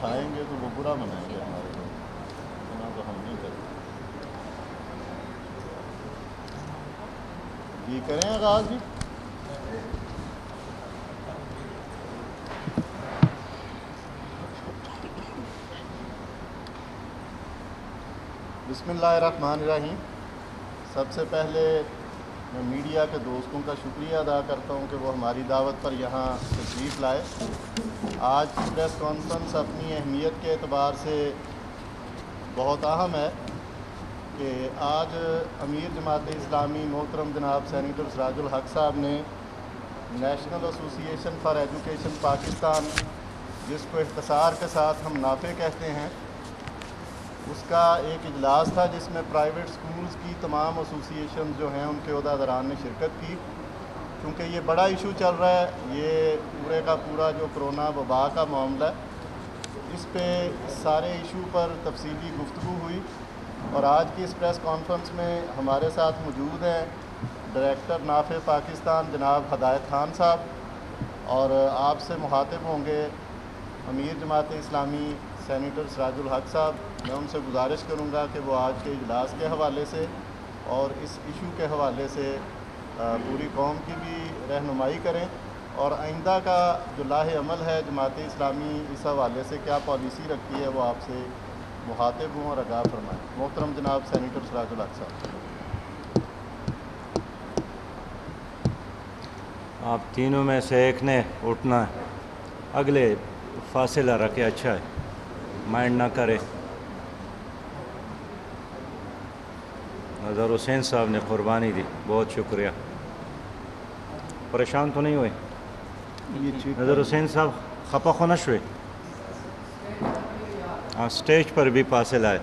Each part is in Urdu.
اٹھائیں گے تو وہ برا منائیں گے ہمارے لوگ، اتنا تو ہم نہیں کریں۔ جی کریں آغاز جی۔ بسم اللہ الرحمن الرحیم۔ سب سے پہلے میں میڈیا کے دوستوں کا شکریہ ادا کرتا ہوں کہ وہ ہماری دعوت پر یہاں تشریف لائے۔ آج پریس کانفرنس اپنی اہمیت کے اعتبار سے بہت اہم ہے کہ آج امیر جماعت اسلامی محترم جناب سینیٹر سراج الحق صاحب نے نیشنل ایسوسی ایشن فار ایجوکیشن پاکستان، جس کو اختصار کے ساتھ ہم نافے کہتے ہیں، اس کا ایک اجلاس تھا جس میں پرائیویٹ سکولز کی تمام ایسوسی ایشن جو ہیں ان کے عہدیداران نے شرکت کی۔ کیونکہ یہ بڑا ایشو چل رہا ہے، یہ پورے کا پورا جو کرونا وبا کا معاملہ ہے، اس پہ سارے ایشو پر تفصیلی گفتگو ہوئی۔ اور آج کی اس پریس کانفرنس میں ہمارے ساتھ موجود ہیں ڈائریکٹر نافع پاکستان جناب ہدایت خان صاحب، اور آپ سے مخاطب ہوں گے امیر جماعت اسلامی سینیٹر سراج الحق صاحب۔ میں ان سے گزارش کروں گا کہ وہ آج کے اجلاس کے حوالے سے اور اس ایشو کے حوالے سے پوری قوم کی بھی رہنمائی کریں، اور آئندہ کا جو لاہ عمل ہے جماعت اسلامی اس حوالے سے کیا پالیسی رکھتی ہے وہ آپ سے مخاطب ہوں اور آگاہ فرمائیں۔ محترم جناب سینیٹر سراج الحق صاحب۔ آپ تینوں میں سے ایک نے اٹھنا ہے، اگلے فاصلہ رکھے، اچھا ہے، مائنڈ نہ کرے۔ نظر حسین صاحب نے قربانی دی، بہت شکریہ۔ پریشان تو نہیں ہوئے؟ نظر حسین صاحب خپا خو نہ شوئے؟ ہاں، سٹیج پر بھی فاصلہ ہے۔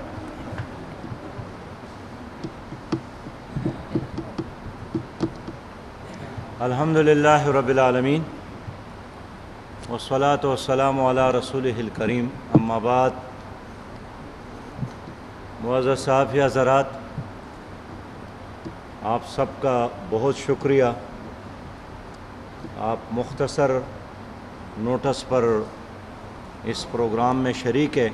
الحمدللہ رب العالمین والصلاة والسلام علی رسولہ الکریم، اما بعد۔ معزز صحافی حضرات، آپ سب کا بہت شکریہ، آپ مختصر نوٹس پر اس پروگرام میں شریک ہے۔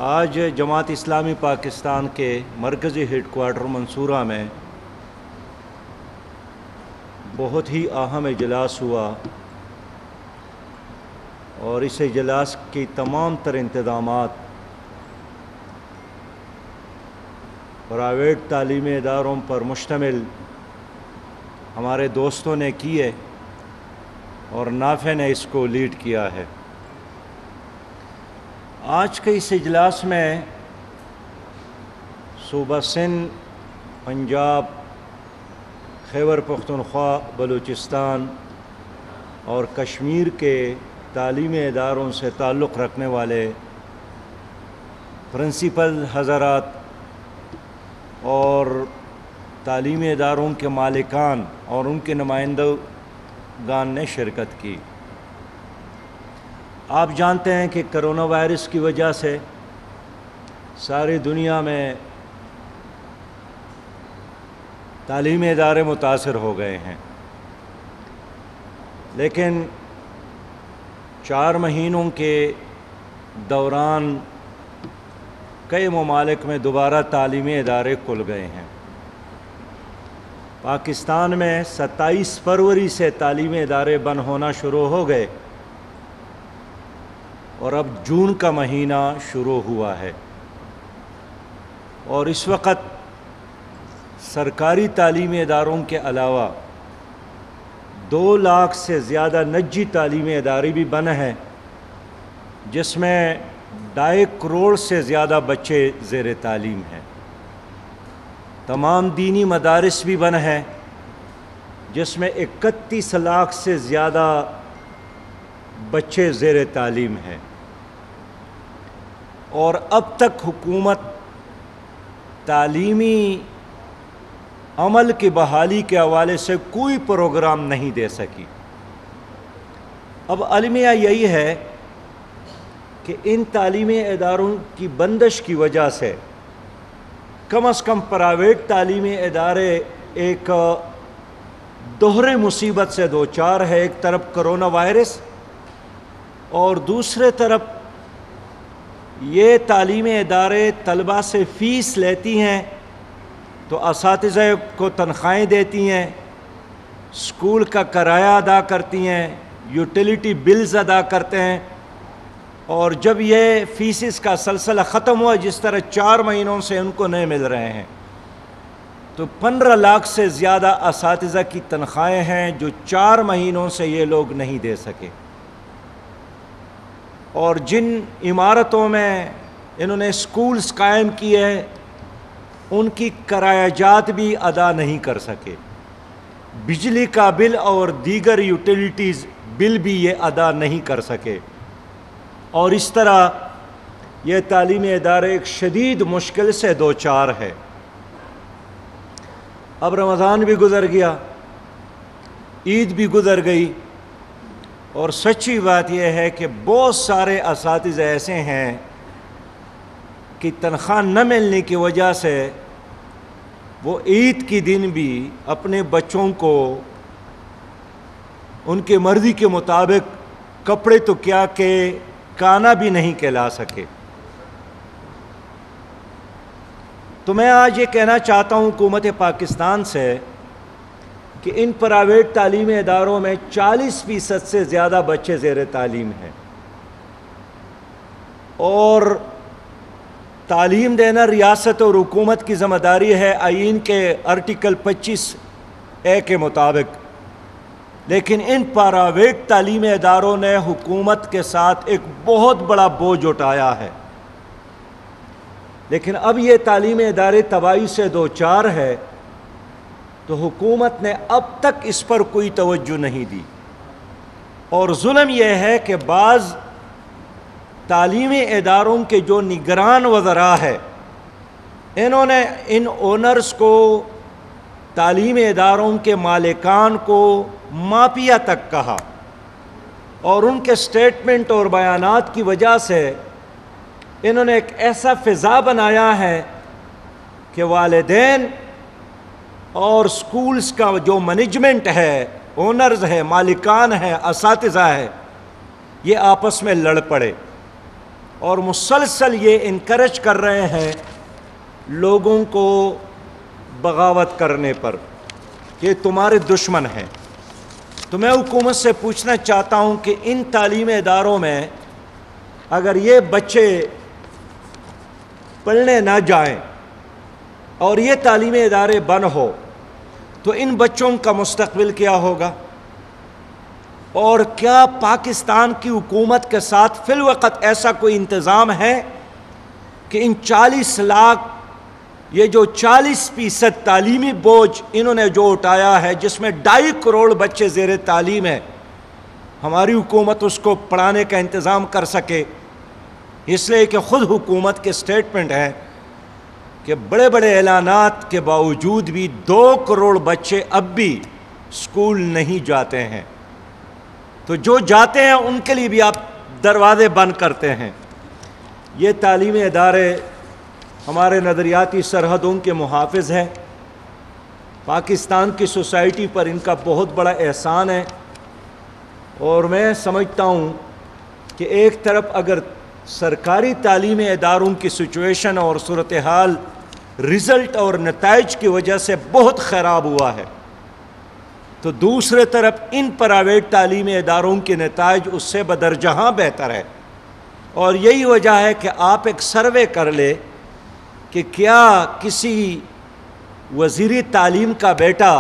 آج جماعت اسلامی پاکستان کے مرکزی ہیڈ کوارٹر منصورہ میں بہت ہی اہم اجلاس ہوا، اور اس اجلاس کی تمام تر انتظامات پرائیویٹ تعلیمی اداروں پر مشتمل ہمارے دوستوں نے کیے، اور نافع نے اس کو لیڈ کیا ہے۔ آج کے اس اجلاس میں صوبہ سندھ، پنجاب، خیبر پختونخوا، بلوچستان اور کشمیر کے تعلیمی اداروں سے تعلق رکھنے والے پرنسپل حضرات اور تعلیمی اداروں کے مالکان اور ان کے نمائندگان نے شرکت کی۔ آپ جانتے ہیں کہ کرونا وائرس کی وجہ سے ساری دنیا میں تعلیمی ادارے متاثر ہو گئے ہیں، لیکن 4 مہینوں کے دوران کئی ممالک میں دوبارہ تعلیمی ادارے کھل گئے ہیں۔ پاکستان میں 27 فروری سے تعلیمی ادارے بند ہونا شروع ہو گئے، اور اب جون کا مہینہ شروع ہوا ہے، اور اس وقت سرکاری تعلیمی اداروں کے علاوہ 2 لاکھ سے زیادہ نجی تعلیمی ادارے بھی بند ہیں، جس میں 2.5 کروڑ سے زیادہ بچے زیر تعلیم ہیں۔ تمام دینی مدارس بھی بند ہیں، جس میں 31 لاکھ سے زیادہ بچے زیر تعلیم ہیں، اور اب تک حکومت تعلیمی عمل کی بحالی کے حوالے سے کوئی پروگرام نہیں دے سکی۔ اب المیہ یہی ہے کہ ان تعلیمی اداروں کی بندش کی وجہ سے کم از کم پرائیویٹ تعلیمی ادارے ایک دوہرے مصیبت سے دوچار ہے۔ ایک طرف کرونا وائرس اور دوسرے طرف یہ تعلیمی ادارے طلباء سے فیس لیتی ہیں تو اساتذہ کو تنخواہیں دیتی ہیں، اسکول کا کرایہ ادا کرتی ہیں، یوٹیلیٹی بلز ادا کرتے ہیں، اور جب یہ فیسز کا سلسلہ ختم ہوا، جس طرح 4 مہینوں سے ان کو نہیں مل رہے ہیں، تو 15 لاکھ سے زیادہ اساتذہ کی تنخواہیں ہیں جو 4 مہینوں سے یہ لوگ نہیں دے سکے، اور جن عمارتوں میں انہوں نے اسکولز قائم کیے ہیں ان کی کرایہ جات بھی ادا نہیں کر سکے، بجلی کا بل اور دیگر یوٹیلیٹیز بل بھی یہ ادا نہیں کر سکے، اور اس طرح یہ تعلیمی ادارے ایک شدید مشکل سے دوچار ہے۔ اب رمضان بھی گزر گیا، عید بھی گزر گئی، اور سچی بات یہ ہے کہ بہت سارے اساتذہ ایسے ہیں کہ تنخواہ نہ ملنے کی وجہ سے وہ عید کے دن بھی اپنے بچوں کو ان کے مرضی کے مطابق کپڑے تو کیا کہ کانا بھی نہیں کھلا سکے۔ تو میں آج یہ کہنا چاہتا ہوں حکومت پاکستان سے کہ ان پرائیویٹ تعلیمی اداروں میں 40% سے زیادہ بچے زیر تعلیم ہیں، اور تعلیم دینا ریاست اور حکومت کی ذمہ داری ہے آئین کے آرٹیکل 25A کے مطابق، لیکن ان پرائیویٹ تعلیمی اداروں نے حکومت کے ساتھ ایک بہت بڑا بوجھ اٹھایا ہے، لیکن اب یہ تعلیمی ادارے تباہی سے دوچار ہے تو حکومت نے اب تک اس پر کوئی توجہ نہیں دی، اور ظلم یہ ہے کہ بعض تعلیمی اداروں کے جو نگران وزراء ہے انہوں نے ان اونرز کو، تعلیمی اداروں کے مالکان کو مافیا تک کہا، اور ان کے سٹیٹمنٹ اور بیانات کی وجہ سے انہوں نے ایک ایسا فضا بنایا ہے کہ والدین اور سکولز کا جو مینجمنٹ ہے، اونرز ہے، مالکان ہے، اساتذہ ہے، یہ آپس میں لڑ پڑے، اور مسلسل یہ انکریج کر رہے ہیں لوگوں کو بغاوت کرنے پر کہ تمہارے دشمن ہیں۔ تو میں حکومت سے پوچھنا چاہتا ہوں کہ ان تعلیمی اداروں میں اگر یہ بچے پڑھنے نہ جائیں اور یہ تعلیمی ادارے بند ہو تو ان بچوں کا مستقبل کیا ہوگا؟ اور کیا پاکستان کی حکومت کے ساتھ فی الوقت ایسا کوئی انتظام ہے کہ ان 40 لاکھ، یہ جو 40% تعلیمی بوجھ انہوں نے جو اٹھایا ہے، جس میں 2.5 کروڑ بچے زیر تعلیم ہیں، ہماری حکومت اس کو پڑھانے کا انتظام کر سکے؟ اس لیے کہ خود حکومت کے سٹیٹمنٹ ہے کہ بڑے بڑے اعلانات کے باوجود بھی 2 کروڑ بچے اب بھی اسکول نہیں جاتے ہیں، تو جو جاتے ہیں ان کے لیے بھی آپ دروازے بند کرتے ہیں۔ یہ تعلیمی ادارے ہمارے نظریاتی سرحدوں کے محافظ ہیں، پاکستان کی سوسائٹی پر ان کا بہت بڑا احسان ہے، اور میں سمجھتا ہوں کہ ایک طرف اگر سرکاری تعلیمی اداروں کی سچویشن اور صورتحال رزلٹ اور نتائج کی وجہ سے بہت خراب ہوا ہے، تو دوسرے طرف ان پرائیویٹ تعلیمی اداروں کے نتائج اس سے بدرجہاں بہتر ہے، اور یہی وجہ ہے کہ آپ ایک سروے کر لیں کہ کیا کسی وزیر تعلیم کا بیٹا،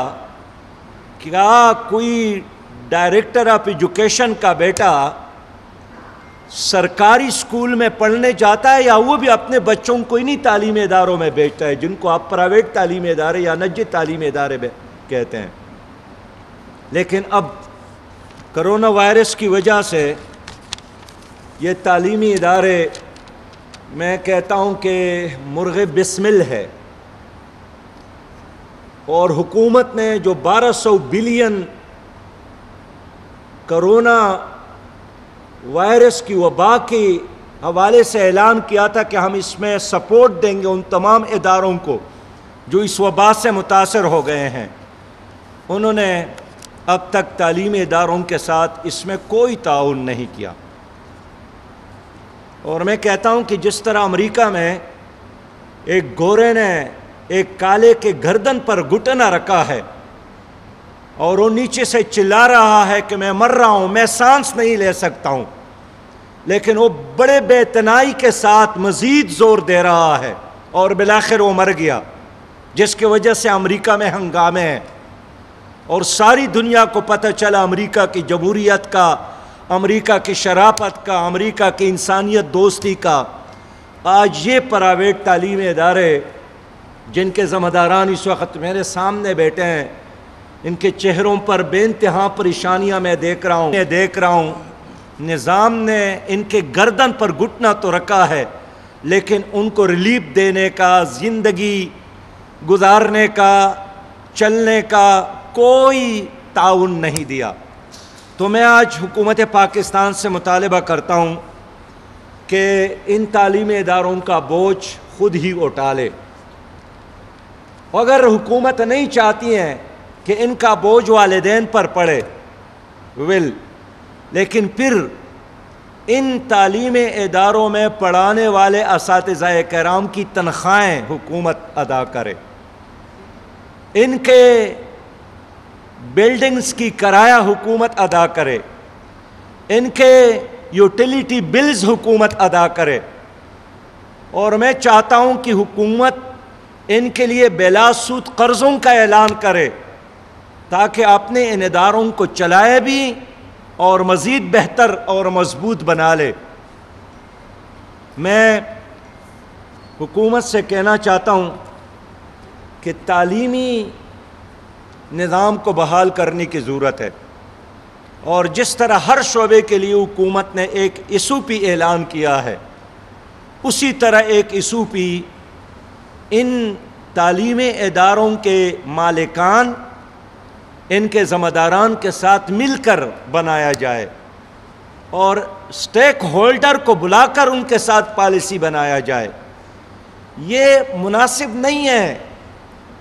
کیا کوئی ڈائریکٹر آف ایجوکیشن کا بیٹا سرکاری اسکول میں پڑھنے جاتا ہے، یا وہ بھی اپنے بچوں کو انہی تعلیمی اداروں میں بھیجتا ہے جن کو آپ پرائیویٹ تعلیمی ادارے یا نجی تعلیمی ادارے کہتے ہیں؟ لیکن اب کرونا وائرس کی وجہ سے یہ تعلیمی ادارے، میں کہتا ہوں کہ مرغ بسمل ہے، اور حکومت نے جو 1200 بلین کرونا وائرس کی وبا کے حوالے سے اعلان کیا تھا کہ ہم اس میں سپورٹ دیں گے ان تمام اداروں کو جو اس وبا سے متاثر ہو گئے ہیں، انہوں نے اب تک تعلیمی اداروں کے ساتھ اس میں کوئی تعاون نہیں کیا۔ اور میں کہتا ہوں کہ جس طرح امریکہ میں ایک گورے نے ایک کالے کے گردن پر گھٹنا رکھا ہے اور وہ نیچے سے چلا رہا ہے کہ میں مر رہا ہوں، میں سانس نہیں لے سکتا ہوں، لیکن وہ بڑے بے تنائی کے ساتھ مزید زور دے رہا ہے اور بالآخر وہ مر گیا، جس کی وجہ سے امریکہ میں ہنگامے ہیں اور ساری دنیا کو پتہ چلا امریکہ کی جمہوریت کا، امریکہ کی شرافت کا، امریکہ کی انسانیت دوستی کا۔ آج یہ پرائیویٹ تعلیمی ادارے جن کے ذمہ داران اس وقت میرے سامنے بیٹھے ہیں، ان کے چہروں پر بے انتہا پریشانیاں میں دیکھ رہا ہوں۔ نظام نے ان کے گردن پر گھٹنا تو رکھا ہے، لیکن ان کو ریلیف دینے کا، زندگی گزارنے کا، چلنے کا کوئی تعاون نہیں دیا۔ تو میں آج حکومت پاکستان سے مطالبہ کرتا ہوں کہ ان تعلیمی اداروں کا بوجھ خود ہی اٹھا لے۔ اگر حکومت نہیں چاہتی ہے کہ ان کا بوجھ والدین پر پڑے لیکن پھر ان تعلیمی اداروں میں پڑھانے والے اساتذہ کرام کی تنخواہیں حکومت ادا کرے، ان کے بلڈنگز کی کرایہ حکومت ادا کرے، ان کے یوٹیلیٹی بلز حکومت ادا کرے، اور میں چاہتا ہوں کہ حکومت ان کے لیے بلا سود قرضوں کا اعلان کرے تاکہ اپنے ان اداروں کو چلائے بھی اور مزید بہتر اور مضبوط بنا لے۔ میں حکومت سے کہنا چاہتا ہوں کہ تعلیمی نظام کو بحال کرنے کی ضرورت ہے، اور جس طرح ہر شعبے کے لیے حکومت نے ایک SOP اعلان کیا ہے، اسی طرح ایک SOP ان تعلیمی اداروں کے مالکان، ان کے ذمہ داران کے ساتھ مل کر بنایا جائے اور سٹیک ہولڈر کو بلا کر ان کے ساتھ پالیسی بنایا جائے۔ یہ مناسب نہیں ہے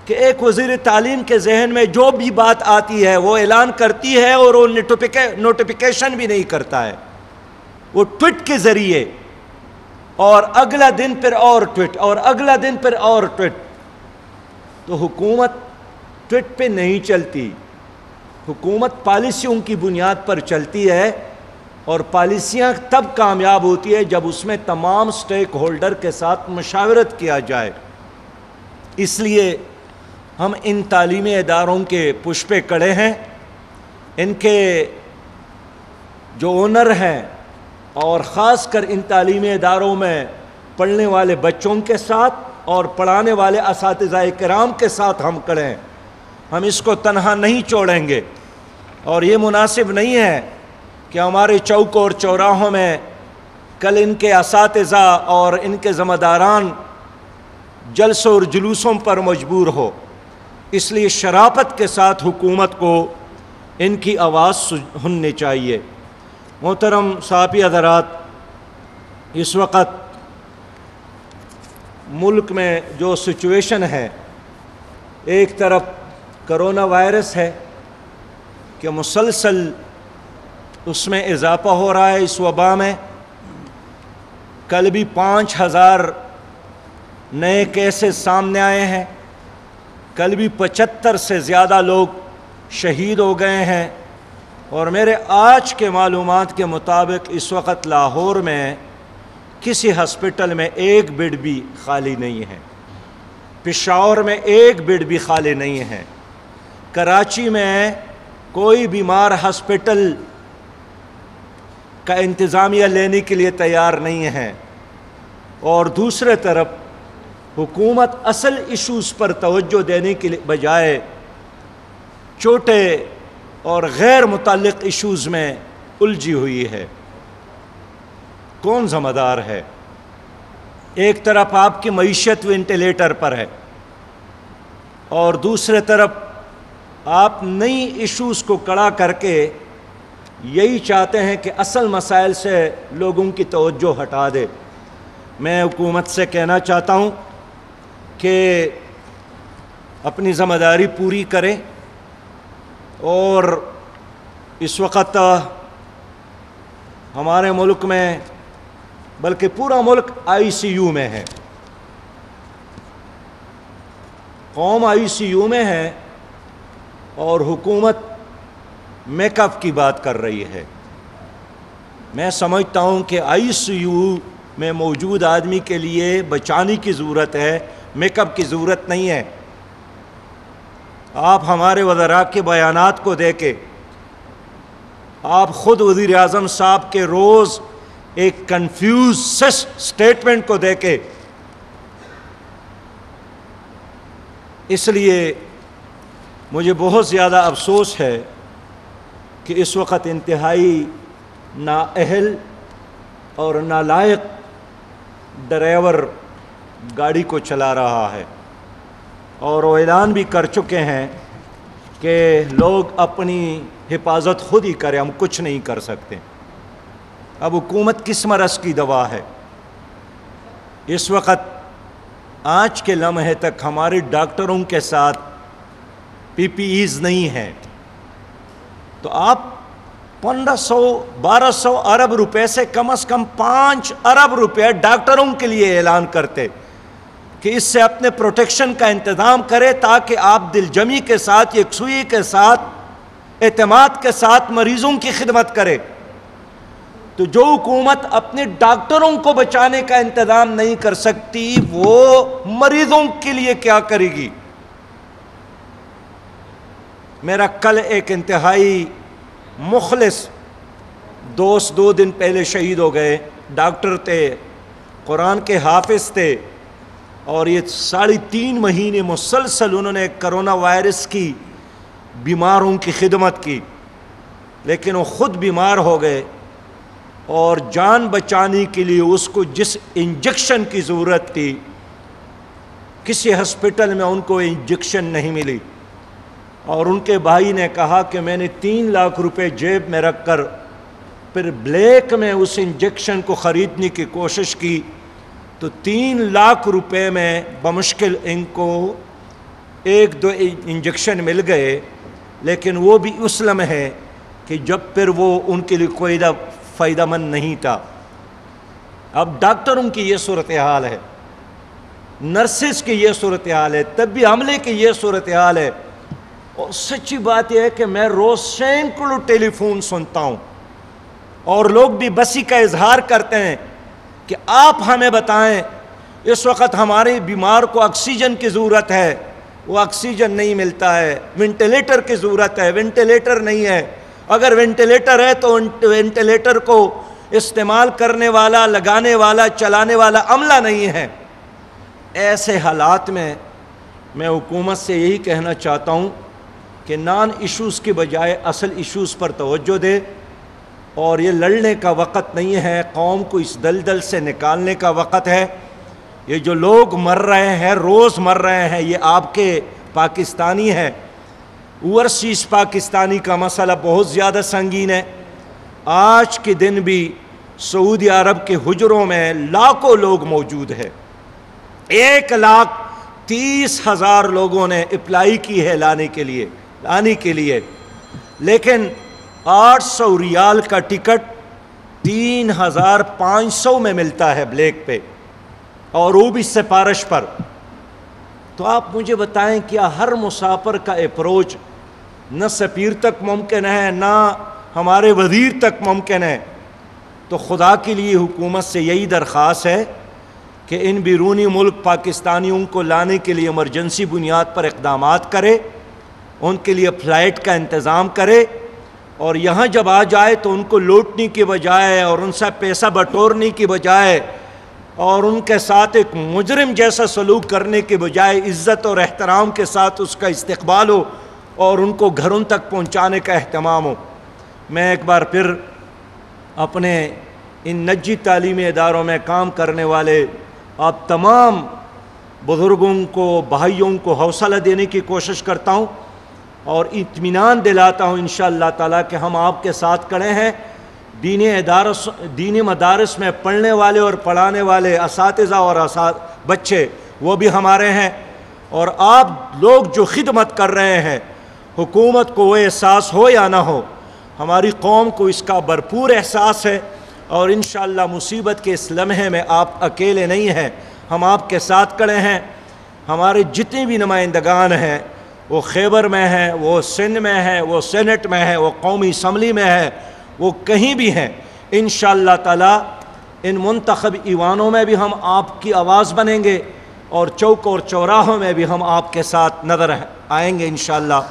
کہ ایک وزیر تعلیم کے ذہن میں جو بھی بات آتی ہے وہ اعلان کرتی ہے اور وہ نوٹیفیکیشن بھی نہیں کرتا ہے، وہ ٹویٹ کے ذریعے، اور اگلا دن پھر اور ٹویٹ اور اگلا دن پھر اور ٹویٹ۔ تو حکومت ٹویٹ پہ نہیں چلتی، حکومت پالیسیوں کی بنیاد پر چلتی ہے، اور پالیسیاں تب کامیاب ہوتی ہے جب اس میں تمام سٹیک ہولڈر کے ساتھ مشاورت کیا جائے۔ اس لیے ہم ان تعلیمی اداروں کے پش پہ کڑے ہیں، ان کے جو اونر ہیں اور خاص کر ان تعلیمی اداروں میں پڑھنے والے بچوں کے ساتھ اور پڑھانے والے اساتذہ کرام کے ساتھ ہم کھڑے ہیں۔ ہم اس کو تنہا نہیں چھوڑیں گے، اور یہ مناسب نہیں ہے کہ ہمارے چوک اور چوراہوں میں کل ان کے اساتذہ اور ان کے ذمہ داران جلسوں اور جلوسوں پر مجبور ہو۔ اس لیے شرافت کے ساتھ حکومت کو ان کی آواز سننی چاہیے۔ محترم صحافی حضرات، اس وقت ملک میں جو سچویشن ہے، ایک طرف کرونا وائرس ہے کہ مسلسل اس میں اضافہ ہو رہا ہے، اس وبا میں کل بھی 5000 نئے کیسز سامنے آئے ہیں، کل بھی 75 سے زیادہ لوگ شہید ہو گئے ہیں، اور میرے آج کے معلومات کے مطابق اس وقت لاہور میں کسی ہسپٹل میں ایک بیڈ بھی خالی نہیں ہے، پشاور میں ایک بیڈ بھی خالی نہیں ہے، کراچی میں کوئی بیمار ہسپٹل کا انتظامیہ لینے کے لیے تیار نہیں ہے، اور دوسرے طرف حکومت اصل ایشوز پر توجہ دینے کے بجائے چھوٹے اور غیر متعلق ایشوز میں الجھی ہوئی ہے۔ کون ذمہ دار ہے؟ ایک طرف آپ کی معیشت وینٹیلیٹر پر ہے، اور دوسرے طرف آپ نئی ایشوز کو کڑا کر کے یہی چاہتے ہیں کہ اصل مسائل سے لوگوں کی توجہ ہٹا دے۔ میں حکومت سے کہنا چاہتا ہوں کہ اپنی ذمہ داری پوری کریں، اور اس وقت ہمارے ملک میں بلکہ پورا ملک ICU میں ہے، قوم ICU میں ہے، اور حکومت میک اپ کی بات کر رہی ہے۔ میں سمجھتا ہوں کہ ICU میں موجود آدمی کے لیے بچانے کی ضرورت ہے، میک اپ کی ضرورت نہیں ہے۔ آپ ہمارے وزراء کے بیانات کو دیکھیں، آپ خود وزیر اعظم صاحب کے روز ایک کنفیوز سٹیٹمنٹ کو دیکھیں۔ اس لیے مجھے بہت زیادہ افسوس ہے کہ اس وقت انتہائی نااہل اور نالائق ڈرائیور گاڑی کو چلا رہا ہے، اور وہ اعلان بھی کر چکے ہیں کہ لوگ اپنی حفاظت خود ہی کریں، ہم کچھ نہیں کر سکتے۔ اب حکومت کس مرض کی دوا ہے؟ اس وقت آج کے لمحے تک ہمارے ڈاکٹروں کے ساتھ PPEs نہیں ہیں، تو آپ 1500-1200 ارب روپے سے کم از کم 5 ارب روپے ڈاکٹروں کے لیے اعلان کرتے کہ اس سے اپنے پروٹیکشن کا انتظام کرے، تاکہ آپ دل جمی کے ساتھ، یکسوئی کے ساتھ، اعتماد کے ساتھ مریضوں کی خدمت کرے۔ تو جو حکومت اپنے ڈاکٹروں کو بچانے کا انتظام نہیں کر سکتی، وہ مریضوں کے لیے کیا کرے گی؟ میرا کل ایک انتہائی مخلص دوست 2 دن پہلے شہید ہو گئے، ڈاکٹر تھے، قرآن کے حافظ تھے، اور یہ 3.5 مہینے مسلسل انہوں نے کرونا وائرس کی بیماروں کی خدمت کی، لیکن وہ خود بیمار ہو گئے، اور جان بچانے کے لیے اس کو جس انجیکشن کی ضرورت تھی، کسی ہسپتال میں ان کو انجیکشن نہیں ملی، اور ان کے بھائی نے کہا کہ میں نے 3 لاکھ روپے جیب میں رکھ کر پھر بلیک میں اس انجیکشن کو خریدنے کی کوشش کی، تو 3 لاکھ روپے میں بمشکل ان کو 1-2 انجیکشن مل گئے، لیکن وہ بھی اس لمحے کہ جب پھر وہ ان کے لیے کوئی فائدہ مند نہیں تھا۔ اب ڈاکٹروں کی یہ صورتحال ہے، نرسز کی یہ صورتحال ہے، طبی عملے کی یہ صورتحال ہے، اور سچی بات یہ ہے کہ میں روز سینکڑوں ٹیلی فون سنتا ہوں، اور لوگ بھی بسی کا اظہار کرتے ہیں کہ آپ ہمیں بتائیں، اس وقت ہمارے بیمار کو آکسیجن کی ضرورت ہے، وہ آکسیجن نہیں ملتا ہے، وینٹیلیٹر کی ضرورت ہے، وینٹیلیٹر نہیں ہے، اگر وینٹیلیٹر ہے تو وینٹیلیٹر کو استعمال کرنے والا، لگانے والا، چلانے والا عملہ نہیں ہے۔ ایسے حالات میں میں حکومت سے یہی کہنا چاہتا ہوں کہ نان ایشوز کی بجائے اصل ایشوز پر توجہ دے، اور یہ لڑنے کا وقت نہیں ہے، قوم کو اس دلدل سے نکالنے کا وقت ہے۔ یہ جو لوگ مر رہے ہیں، روز مر رہے ہیں، یہ آپ کے پاکستانی ہیں۔ اوورسیز پاکستانی کا مسئلہ بہت زیادہ سنگین ہے۔ آج کے دن بھی سعودی عرب کے حجروں میں لاکھوں لوگ موجود ہیں، 1,30,000 لوگوں نے اپلائی کی ہے لانے کے لیے، لیکن 800 ریال کا ٹکٹ 3,500 میں ملتا ہے بلیک پہ، اور وہ بھی سفارش پر۔ تو آپ مجھے بتائیں، کیا ہر مسافر کا اپروچ نہ سفیر تک ممکن ہے، نہ ہمارے وزیر تک ممکن ہے؟ تو خدا کے لیے حکومت سے یہی درخواست ہے کہ ان بیرونی ملک پاکستانیوں کو لانے کے لیے ایمرجنسی بنیاد پر اقدامات کرے، ان کے لیے فلائٹ کا انتظام کرے، اور یہاں جب آ جائے تو ان کو لوٹنے کی بجائے اور ان سے پیسہ بٹورنے کی بجائے اور ان کے ساتھ ایک مجرم جیسا سلوک کرنے کے بجائے عزت اور احترام کے ساتھ اس کا استقبال ہو اور ان کو گھروں تک پہنچانے کا اہتمام ہو۔ میں ایک بار پھر اپنے ان نجی تعلیمی اداروں میں کام کرنے والے آپ تمام بزرگوں کو، بھائیوں کو حوصلہ دینے کی کوشش کرتا ہوں اور اطمینان دلاتا ہوں انشاءاللہ تعالیٰ کہ ہم آپ کے ساتھ کھڑے ہیں۔ دینی مدارس میں پڑھنے والے اور پڑھانے والے اساتذہ اور بچے وہ بھی ہمارے ہیں، اور آپ لوگ جو خدمت کر رہے ہیں، حکومت کو وہ احساس ہو یا نہ ہو، ہماری قوم کو اس کا بھرپور احساس ہے، اور انشاءاللہ مصیبت کے اس لمحے میں آپ اکیلے نہیں ہیں، ہم آپ کے ساتھ کھڑے ہیں۔ ہمارے جتنے بھی نمائندگان ہیں، وہ خیبر میں ہیں، وہ سندھ میں ہیں، وہ سینٹ میں ہیں، وہ قومی اسمبلی میں ہے، وہ کہیں بھی ہیں، انشاءاللہ تعالی ان منتخب ایوانوں میں بھی ہم آپ کی آواز بنیں گے، اور چوک اور چوراہوں میں بھی ہم آپ کے ساتھ نظر آئیں گے انشاءاللہ۔